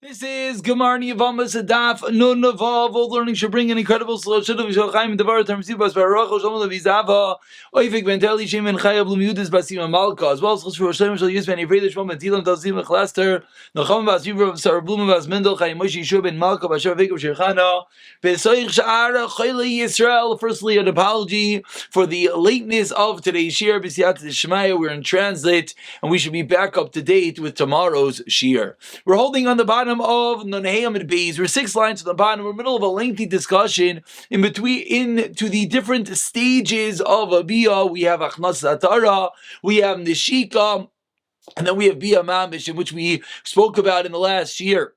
This is Gemara Yevamos Daf Nun Vav. All learning should bring an incredible solution of Yisrael Devar Term Sibas Baruch Shalom Levizava Oivik Ben Teli Shem and Chayav Lumudis Basim Malka as well as Chosru Hashem Shal Yisben Yivred Shmom Tilam Tazim Chlaster Nacham Basiv Sarblum Bas Mendel Chayim Moshe Yishub Ben Malka Bashar Vik Shechana Besoich Sha'ar Chayli Yisrael. Firstly, an apology for the lateness of today's shir. B'siyat Shemaya, we're in translate and we should be back up to date with tomorrow's shir. We're holding on the bottom of Noneham and Beis. We're 6 lines from the bottom. We're in the middle of a lengthy discussion into the different stages of a biyah. We have Achnas Atara, we have Nishika, and then we have Biyah Mamish, in which we spoke about in the last year.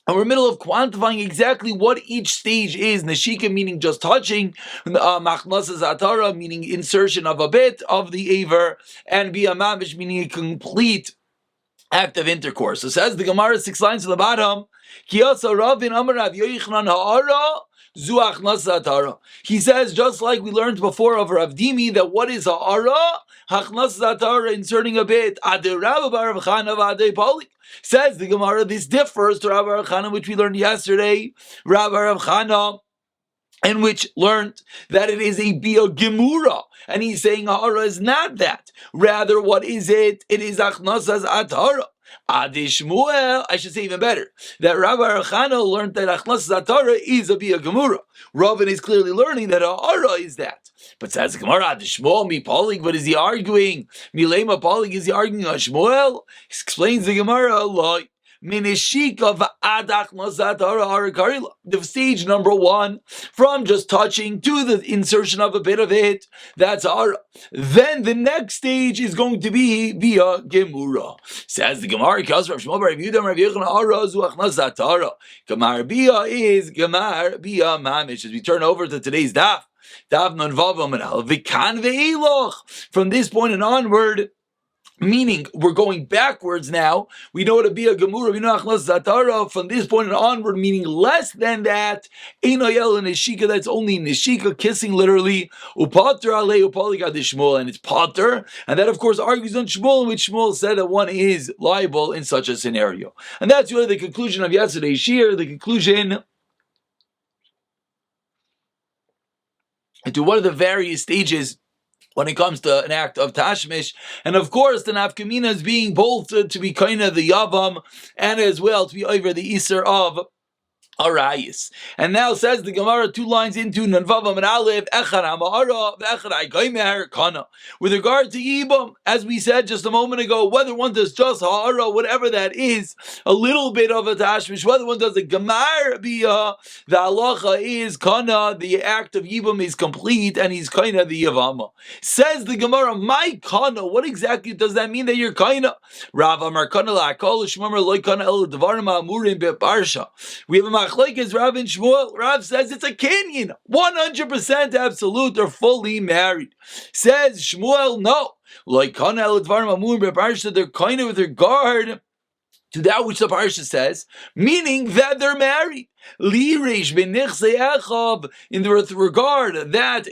And we're in the middle of quantifying exactly what each stage is. Neshika meaning just touching, Machnasa Zatara meaning insertion of a bit of the aver, and Biyah Mamish meaning a complete act of intercourse. So says the Gemara 6 lines to the bottom. He says, just like we learned before of Rav Dimi, that what is ha'ara? Hachnas zatara, inserting a bit. Says the Gemara, this differs to Rav Bar Chana, which we learned yesterday. Rav Chana, in which learned that it is a biyah gemura, and he's saying ha'ara is not that. Rather, what is it? It is achnasas atara. Adishmuel, I should say even better, that Rabbi Archana learned that achnasas atara is a biyah gemura. Ravin is clearly learning that ha'ara is that. But says the Gemara, Adishmuel mi polig, what is he arguing? Milema polig, is he arguing on Shmuel? Explains the Gemara, Allah. The stage number 1, from just touching to the insertion of a bit of it, that's ara. Then the next stage is going to be via gemura. Says the Gemara, Gemar bia is Gemar bia mamish. As we turn over to today's daf, from this point and onward, meaning we're going backwards now. We know to be a gemura. We know achnas zatara from this point onward, meaning less than that. Einayel and neshika. That's only neshika, kissing literally. Upater ale upalig ad Shmuel, and it's pater, and that of course argues on Shmuel, in which Shmuel said that one is liable in such a scenario. And that's really the conclusion of yesterday's shir. The conclusion into one of the various stages when it comes to an act of tashmish, and of course the nafkamina is being both to be kind of the yavam and as well to be over the iser of arayis. And now says the Gemara 2 lines into Nanvavam and Aleph, Echad Hama'ara, Echad Ha'gaymer Kana. With regard to Yibam, as we said just a moment ago, whether one does just Ha'ara, whatever that is, a little bit of a tashmish, whether one does a Gemar Biyah, the halacha is Kana, the act of Yibam is complete, and he's Kana the Yevama. Says the Gemara, my Kana, what exactly does that mean that you're Kana? Rav Amar Kana La'akol, Shmamar Loi Kana El Devarim Ha'amurim Be'Parsha. We have a like as Rav and Shmuel. Rav says it's a Kenyan, 100% absolute or fully married. Says Shmuel, no. Like Kana El Dvarim Amur Be'Parsha, they're kind of with regard to that which the parsha says, meaning that they're married. In the regard that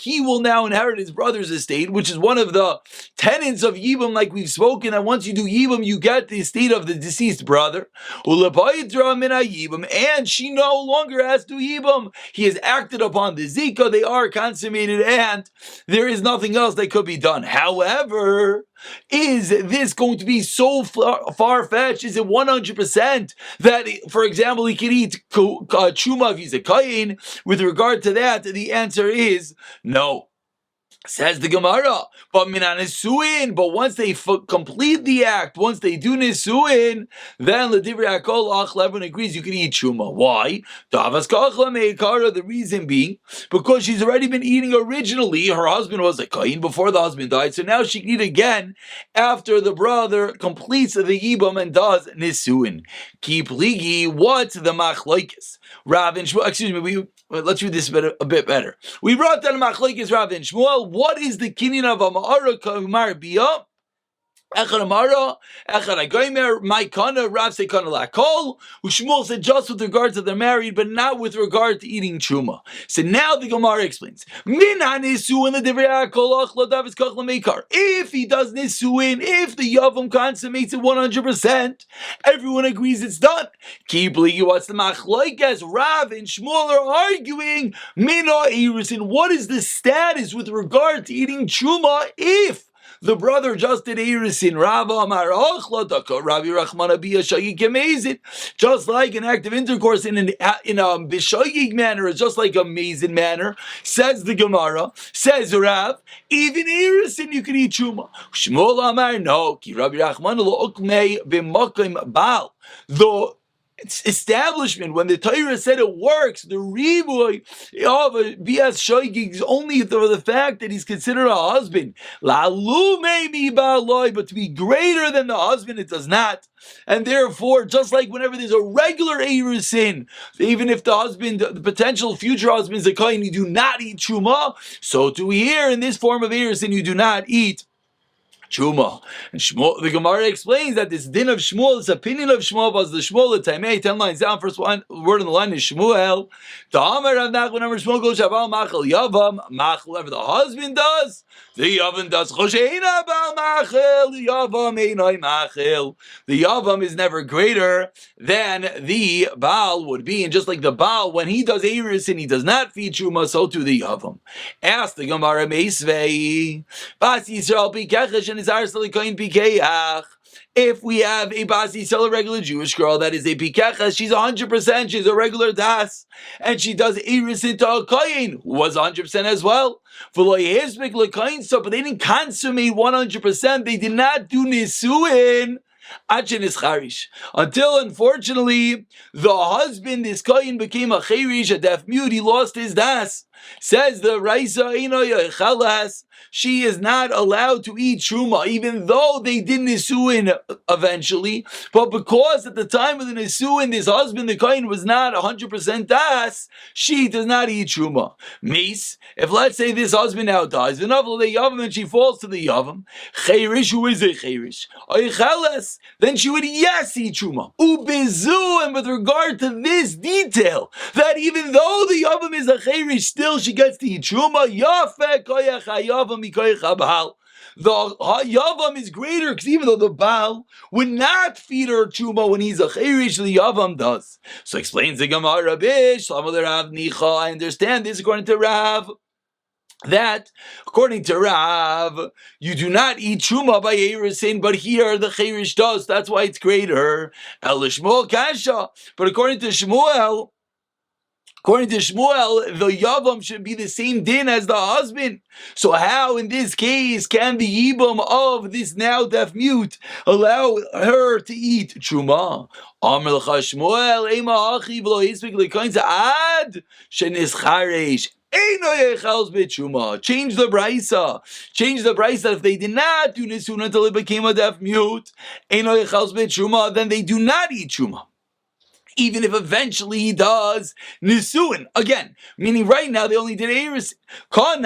he will now inherit his brother's estate, which is one of the tenets of Yibam, like we've spoken, that once you do Yibam, you get the estate of the deceased brother. And she no longer has to Yibam. He has acted upon the Zika, they are consummated, and there is nothing else that could be done. However, is this going to be so far-fetched? Is it 100% that, for example, he can eat chuma if he's a kayin? With regard to that, the answer is no. Says the Gemara, but once they complete the act, once they do nisuin, then l'divrei hakol everyone agrees you can eat chuma. Why? The reason being because she's already been eating originally. Her husband was a kain before the husband died, so now she can eat again after the brother completes the yibam and does nisuin. Ki pligi, what's the machlokes? Rav and Shmuel. Excuse me. Let's read this a bit better. We brought down machlokes Rav and Shmuel. What is the kinyan of a ma'ara kamar biyah? Echad Amara, Echad Agomer, my Kana, Rav say Kana Lakol, Ushmuel said just with regard to they're married, but not with regard to eating Truma. So now the Gemara explains. Min hanisu in the Divrei HaKol Achla Davis Kach L'Meikar. If he does nisuin, if the Yavam consummates it 100%, everyone agrees it's done. Keep ligi, what's the Machlaik as Rav and Shmuel are arguing, Mina Erisin, what is the status with regard to eating Truma if the brother just did Erisin? Rava Amar Ochla Daka Rabbi Rachmana Bia Shagig Amazing. Just like an act of intercourse in a Bishagig manner is just like a amazing manner, says the Gemara, says Rav, even Erisin you can eat Truma. Shmuel Amar no, Ki Rabbi Rachmana Lo Ukmei B'Makim Baal. The establishment, when the Torah said it works, the riboy of a bias shoygig is only for the fact that he's considered a husband. Lalu maybe ba'aloi, but to be greater than the husband, it does not. And therefore, just like whenever there's a regular erusin, even if the husband, the potential future husband is a kohen, you do not eat truma. So to here in this form of erusin, you do not eat Truma. And Shmuel, the Gemara explains that this din of Shmuel, this opinion of Shmuel, was the Shmuel the Taimei, 10 lines down, first one word in the line is Shmuel. The Amar of Nach, whenever Shmuel goes Shabal Machel Yavam, Machel, whatever the husband does, the Yavam does. Chosheina Bal Machel, the Yavam Einoi Machel. The Yavam is never greater than the Baal would be, and just like the Baal, when he does Eris and he does not feed Truma, so too the Yavam. Ask the Gemara Meisvei, Bas Yisrael Pikechesh and if we have a Bas Yisrael, a regular Jewish girl that is a Pikecha, she's 100%, she's a regular Das, and she does Eris into a Koyin, who was 100% as well. But they didn't consummate 100%, they did not do Nisuin until, unfortunately, the husband, this Koyin, became a Cherish, a deaf mute, he lost his Das. Says the Raisa, she is not allowed to eat Truma, even though they did Nisuin eventually. But because at the time of the Nisuin, this husband, the Kohen, was not 100% Das, she does not eat Truma. Meis, if let's say this husband now dies, the Yavam, and she falls to the Yavam, Cherish, who is a Cherish? Then she would yes eat Truma. Ubezu, and with regard to this detail, that even though the Yavam is a Cherish, still she gets to eat Truma, Yafeh Koyach HaYavam Mikoyach HaBaal. The Yavam is greater because even though the Baal would not feed her Truma when he's a Cherish, the Yavam does. So explains the Gemara, Bish, Rav Nicha, I understand this according to Rav, that according to Rav, you do not eat Truma by Erisin, but here the Cherish does, that's why it's greater. El Shmuel Kasha, but according to Shmuel, the Yavam should be the same din as the husband. So how, in this case, can the Yibam of this now deaf mute allow her to eat Truma? Amr l'cha Shmuel, Ema achi v'lo yisbik l'koyin za'ad shenischaresh. Change the brisa. Change the brisa. If they did not do nisun until it became a deaf mute, then they do not eat Truma. Even if eventually he does nisuin again, meaning right now they only did eris. What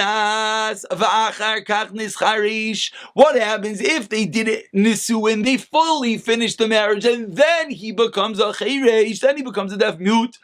happens if they did it nisuin? They fully finished the marriage, and then he becomes a chayreish. Then he becomes a deaf mute.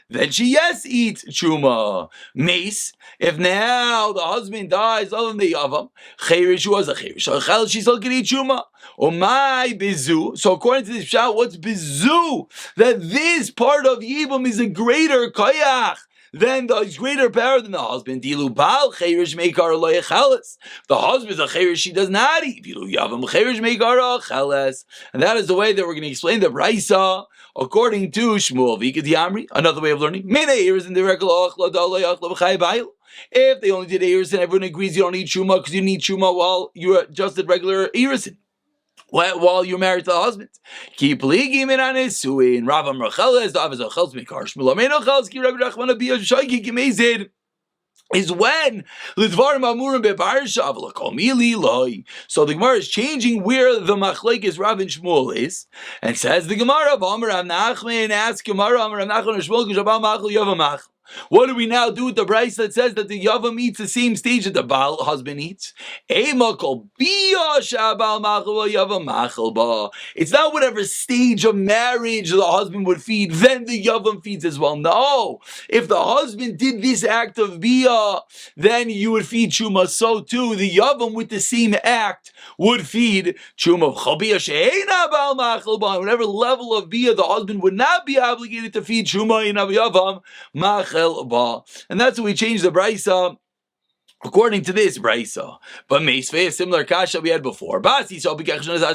Then she yes eats truma. Mace. If now the husband dies, other than the yavam, chayreish was a chayreish. She still can eat truma. Oh my bizu. So according to this shah, what's bizu? That this part of Yibam is a greater koyach than the greater power than the husband. Dilu bal chayrish meikar loyechalas. The husband's a chayrish, she does not eat. Dilu yavam chayrish meikar chalas. And that is the way that we're going to explain the brisa according to Shmuel Vikad Yamri. Another way of learning. Mena ears in the regular if they only did ears and everyone agrees you don't need truma because you need truma while you just did regular ears. While you're married to the husband, keep ligim in anesuin. Ravam Racheles, Davis Rachels Mikar Shmuel Rachels Ki Rabbi Rachmana Bia Shaiki Gemezid. Is when Lidvarim Amurim Beparsha Avlakol Mili Loi. So the Gemara is changing where the Machlekes Rav and Shmuel is, and says the Gemara of Amar Rav Nachman, ask Gemara Amar Rav Nachman and Shmuel Kushabal Machel Yavamach. What do we now do with the Bryce that says that the Yavam eats the same stage that the Baal husband eats? It's not whatever stage of marriage the husband would feed, then the Yavam feeds as well. No. If the husband did this act of Bia, then you would feed Truma. So too, the Yavam with the same act would feed Truma. Whatever level of Bia, the husband would not be obligated to feed Truma in Yavam. And that's what we changed the Brisa according to this Brisa. But Meisvei, a similar kasha we had before. Basi so becomes a chayrish.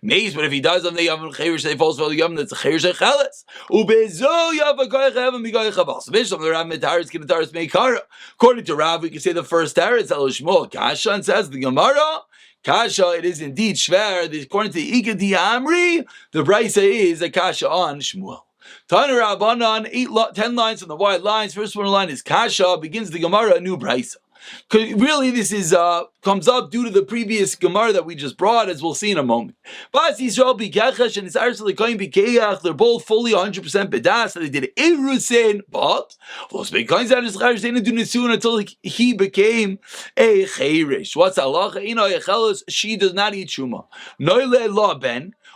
Maze, but if he does on the Yavim chayrish, they falls for the Yavim, that's a chayrish cheles. According to Rav, we can say the first teretz Shmuel kasha, and says the Gemara. Kasha, it is indeed shver. According to Ikadi Amri, the Brisa is a kasha on Shmuel. Tana Rabbanan, 10 lines from the wide lines. First one line is Kasha, begins the Gemara, a new Brisa. Really, this is comes up due to the previous Gemara that we just brought, as we'll see in a moment. They're both fully 100% bedas, so they did Erusin, but those big coins that is Chayrish, they didn't do Nisun until he became a Chayrish. What's Allah? She does not eat Shuma.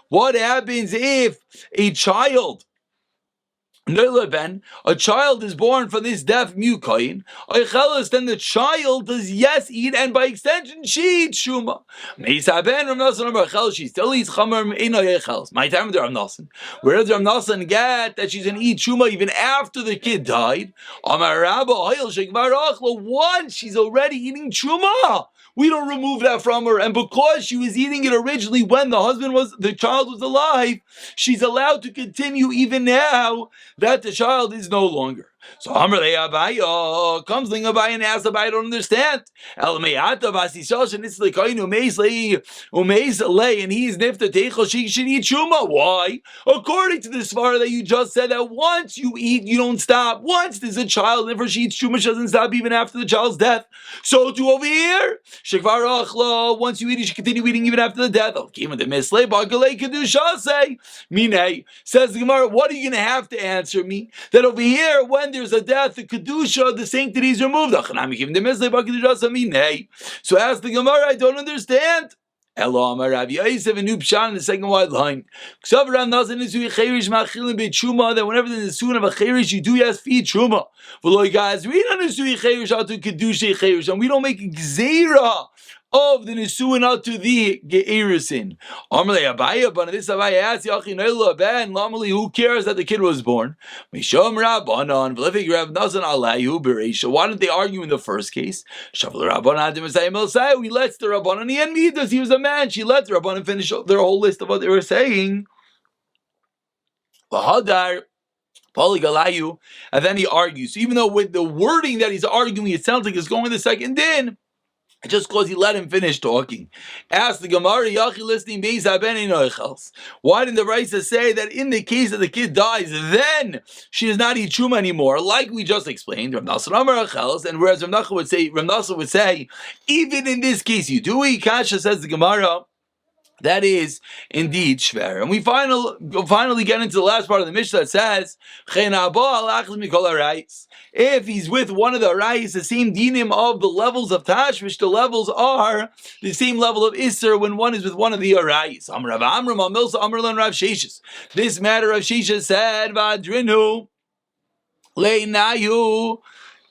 What happens if a child is born from this deaf mute kohen? Then the child does yes eat, and by extension she eats shuma. She still eats chamer. My time with Rav Nosson. Where does Rav Nosson get that she's going to eat shuma even after the kid died? Once she's already eating shuma, we don't remove that from her, and because she was eating it originally when the child was alive, she's allowed to continue even now that the child is no longer. So Amr le Abaya comes the Abaya and asks Abaya, I don't understand. El Me'ata Vasishosh and it's like Umeis lay and he's nifta teichel, she should eat shuma. Why? According to the svara that you just said, that once you eat, you don't stop. Once there's a child, never she eats shuma, she doesn't stop even after the child's death. So too over here, Shekvar Achla, once you eat, you should continue eating even after the death. Says the Gemara, what are you going to have to answer me? That over here, when there's a death, the kedusha, the sanctity is removed. So ask the Gemara, I don't understand. Elo Rav Yosef, a new pshat in the second wide line. That whenever there's a soon of a cherish, you do yes feed truma. But guys, we don't nesui cherish out to kedusha cherish, and we don't make gzeira of the Nisuin out to the Geirisin. Amalei Abaya, but this Abaya asks Yachinayla Ben Lamali, who cares that the kid was born? Mishom Rabbanon, Vlefik Rav Nazan Alayhu Bereisha. Why didn't they argue in the first case? Shavel Rabbanon Dimasayim say we let the Rabbanon the end does he was a man. She let the Rabbanon finish their whole list of what they were saying. Vahadar Poligalayu, and then he argues. So even though with the wording that he's arguing, it sounds like it's going the second din. Just because he let him finish talking. Ask the Gemara, Yachi listening, why didn't the Raisa say that in the case that the kid dies, then she does not eat truma anymore, like we just explained, and whereas Rav Nachman would say, even in this case you do eat kasha, says the Gemara, that is indeed shver. And we finally get into the last part of the Mishnah that says, if he's with one of the arayis, the same dinim of the levels of tashmish, the levels are the same level of isser when one is with one of the arayis. This matter of Shisha said, Vadrinu, Leinayu,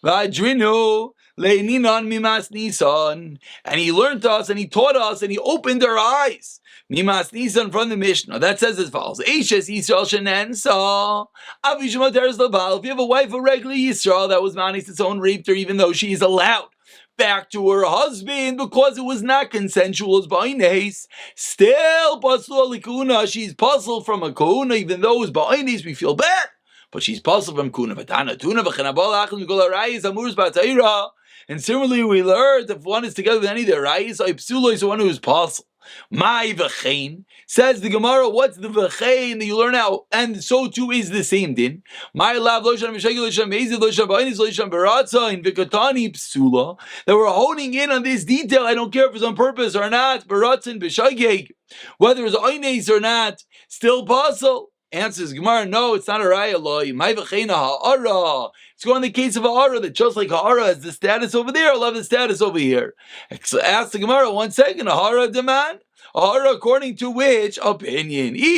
Vadrinu, Leininon mimas nisan, and he learned to us and he taught us and he opened our eyes. Mimas nisan from the Mishnah that says as follows: Eishes Yisrael shenensa avishma teres labal. If you have a wife, a regular Yisrael that was manis its own raped her, even though she is allowed back to her husband because it was not consensual as ba'ines, still paslu alikuna. She's puzzled from a kuna, even though it's ba'ines. We feel bad, but she's puzzled from kuna. Vatana tuna v'chenabal achim mikol harayis amurus b'atayra. And similarly, we learned if one is together with any of the rayis, so one who is puzzled. My v'chein, says the Gemara, what's the v'chein that you learn out? And so too is the same din. My lav lo shem b'shegel lo shem be'ezid lo shem ba'onis lo shem b'ratza in v'katani psula. That we're honing in on this detail. I don't care if it's on purpose or not. B'ratza in b'shegeg, whether it's oines or not, still possible. Answers Gemara, no, it's not a raya loy. My v'chein ha'ara. It's going in the case of ha'ara that just like ha'ara has the status over there, I'll have the status over here. Ask the Gemara 1 second. Ha'ara demand. Ha'ara according to which opinion? If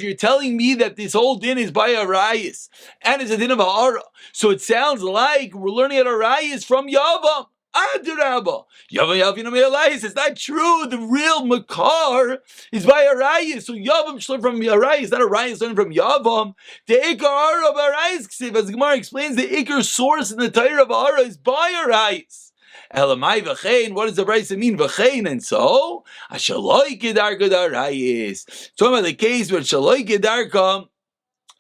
you're telling me that this whole din is by a rayis and it's a din of ha'ara, so it sounds like we're learning at a rayis from Yavam. Adrabah. It's not true. The real Makar is by Arayis. So Yavam should learn from Arayis, not Arayis learn from Yavam. The Ikar Ara of Arayis, as the Gemara explains, the Ikar source in the Torah of Ara is by Arayis. Elamai v'chein, what does the Brayse mean? V'chein, and so, Ashaloi Kedarka Arayis. Talking about the case where Shaloi Kedarka,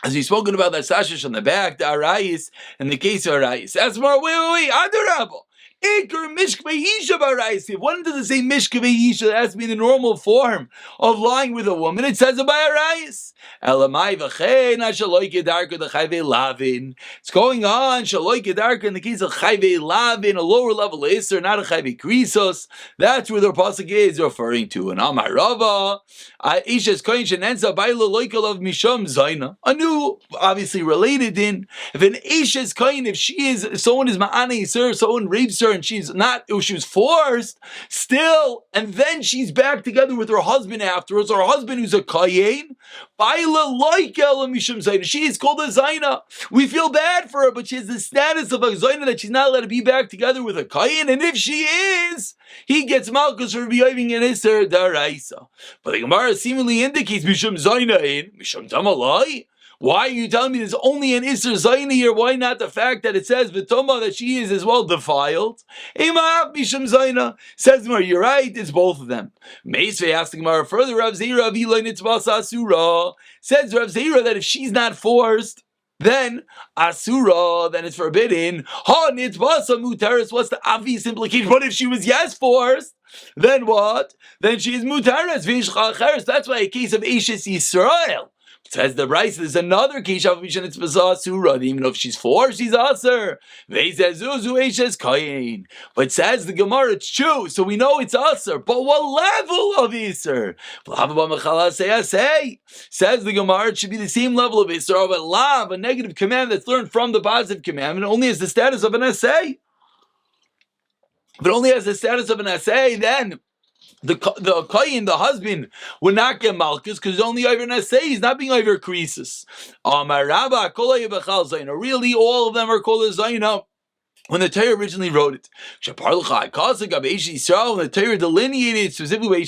as we've spoken about that Sashish on the back, the Arayis, and the case of Arayis. That's more, wait, Adrabah. Iker mishkvei isha b'arayis. If one doesn't say mishkvei isha, that has to be the normal form of lying with a woman. It says it by arayis. Elamai v'chein shaloi kedarka the chayvei lavin. It's going on shaloi kedarka in the case of chayvei lavin, a lower level iser, not a chayvei krisos. That's where the pasuk is referring to. And Amar Rava, isha's koyin shenenza ba'ila loikal of misham zayna. A new, obviously related in. If an isha's koyin, if someone is ma'ana iser, someone rapes her, and she was forced, still, and then she's back together with her husband afterwards, her husband who's a kayin, she is called a zaina. We feel bad for her, but she has the status of a zaina that she's not allowed to be back together with a kayin, and if she is, he gets malchus for behaving in Isser Daraisa. But the Gemara seemingly indicates Mishum Zaina in Mishum Tamalai. Why are you telling me there's only an Isser Zaina here? Why not the fact that it says V'toma that she is as well defiled? Ema Mishum Zaina. Says Gemara, you're right, it's both of them. Meisvei asked the Gemara further, Rav Zeira V'ilay Nitzvasa Asura. Says Rav Zeira that if she's not forced, then Asura, then it's forbidden. Ha Nitzvasa Mutaris, what's the obvious implication? But if she was forced, then what? Then she is Mutaris, V'ishcha Acheres. That's why a case of Eishes Yisrael. Says the Bryce, there's another case of Mishan it's Asura. Even if she's forced, she's Aser. But says the Gemara, it's true. So we know it's Aser. But what level of Iser? Says the Gemara, it should be the same level of Iser of a lav, a negative command that's learned from the positive commandment, only has the status of an essay. If it only has the status of an essay, then the kohen, the husband, would not get malchus because he's only over nesei. He's not being over krisis. Really, all of them are called a zayna. When the Torah originally wrote it, when the Torah delineated specifically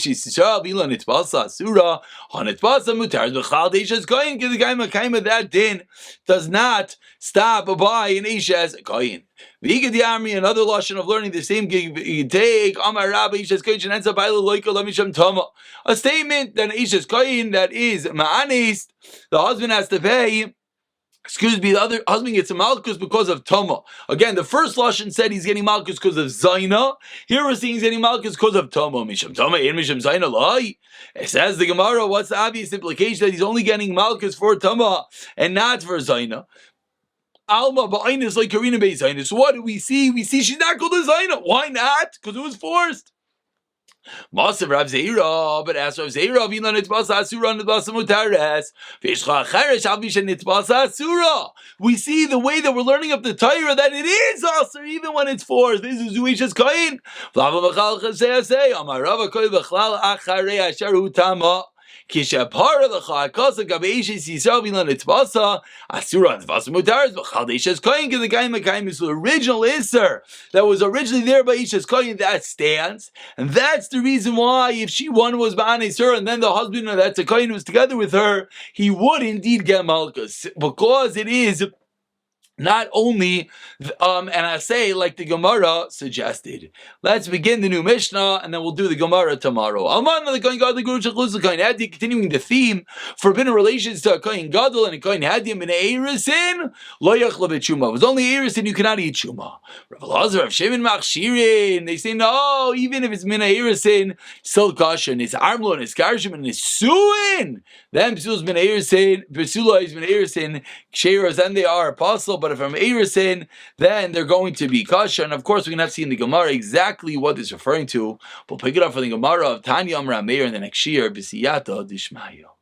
that din does not stop by an isha as a kohen. Another lashon of learning the same take a statement that an isha's kohen that is ma'anist, the husband has to pay. The other husband gets a malchus because of Tama. Again, the first lashon said he's getting malchus because of Zaina. Here we're seeing he's getting malchus because of Tama. Misham Tama and Misham Zaina lai. It says the Gemara, what's the obvious implication that he's only getting malchus for Tama and not for Zaina? Alma ba'ain is like Karina Bey Zaina. So what do we see? We see she's not called a Zaina. Why not? Because it was forced. Masav Rav Zeira, but as Rav Zeira, Vina Nitbasa Asura Nitbasa Mutares, Vishcha Cheresh Avisha Nitbasa Asura. We see the way that we're learning of the Torah that it is Asur even when it's forced. This is Zuish's Kohen. Vlava Bachal Chasei Amarava Koy Bachlal Acharei Asher Utama. Kishapara the Chakasa Gabeishis Yisrael Vina Nitbasa Asura Nitbasa Mutares Bachaldesh's Kohen the guy Mekayim is the original Isser that was originally there by Isha's Kohen that stands, and that's the reason why if she one was Ba'anes her and then the husband that's a Kohen was together with her, he would indeed get Malchus because it is Not only, and I say like the Gemara suggested. Let's begin the new Mishnah, and then we'll do the Gemara tomorrow. Continuing the theme, forbidden relations to a Kohen Gadol and a Kohen Hadim and Eirisin, lo yachla b'tshuma. It was only Eirisin you cannot eat Shuma. Rav Elazar, Rav Shimon Machshirin, they say no, even if it's Mina Eirisin, still kosher, and it's Armlo, and it's Garshim, and it's Suin. Then Psulah is Mina Eirisin, Psulah is Mina Eirisin, Ksheros, and they are apostle, but if I'm Eirisin, then they're going to be kosher. And of course, we're going to have to see in the Gemara exactly what it's referring to. We'll pick it up from the Gemara of Tanya Amra Meir in the next year, B'siyata Dishmayo.